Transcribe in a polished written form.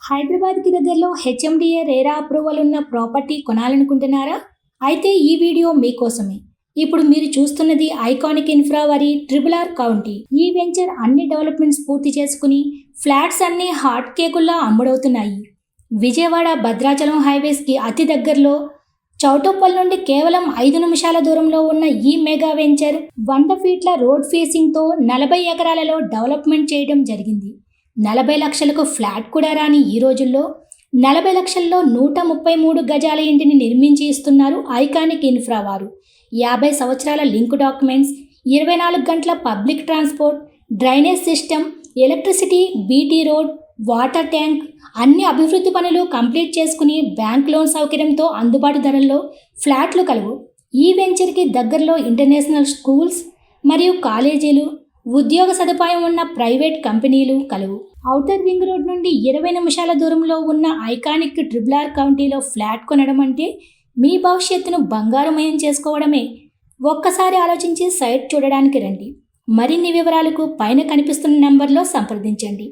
హైదరాబాద్కి దగ్గరలో HMDA RERA approval ఉన్న ప్రాపర్టీ కొనాలనుకుంటున్నారా? అయితే ఈ వీడియో మీకోసమే. ఇప్పుడు మీరు చూస్తున్నది ఐకానిక్ ఇన్ఫ్రావరీ ట్రిపుల్ ఆర్ కౌంటీ. ఈ వెంచర్ అన్ని డెవలప్మెంట్స్ పూర్తి చేసుకుని ఫ్లాట్స్ అన్ని హాట్ కేకుల్లా అమ్ముడవుతున్నాయి. విజయవాడ భద్రాచలం హైవేస్కి అతి దగ్గరలో చౌటుప్పల్ నుండి కేవలం 5 నిమిషాల దూరంలో ఉన్న ఈ మెగా వెంచర్ 100 ఫీట్ల రోడ్ ఫేసింగ్తో 40 ఎకరాలలో డెవలప్మెంట్ చేయడం జరిగింది. 40 లక్షలకు ఫ్లాట్ కూడా రాని ఈ రోజుల్లో 40 లక్షల్లో 133 గజాల ఇంటిని నిర్మించి ఇస్తున్నారు ఐకానిక్ ఇన్ఫ్రా వారు. 50 సంవత్సరాల లింక్ డాక్యుమెంట్స్, 24 గంటల public transport, drainage system, electricity, BT road, water tank అన్ని అభివృద్ధి పనులు కంప్లీట్ చేసుకుని బ్యాంక్ లోన్ సౌకర్యంతో అందుబాటు ధరల్లో ఫ్లాట్లు కలవు. ఈ వెంచర్కి దగ్గరలో ఇంటర్నేషనల్ స్కూల్స్ మరియు కాలేజీలు, ఉద్యోగ సదుపాయం ఉన్న ప్రైవేట్ కంపెనీలు కలవు. ఔటర్ రింగ్ రోడ్ నుండి 20 నిమిషాల దూరంలో ఉన్న ఐకానిక్ ట్రిపుల్ ఆర్ కౌంటీలో ఫ్లాట్ కొనడం అంటే మీ భవిష్యత్తును బంగారుమయం చేసుకోవడమే. ఒక్కసారి ఆలోచించి సైట్ చూడడానికి రండి. మరిన్ని వివరాలకు పైన కనిపిస్తున్న నెంబర్లో సంప్రదించండి.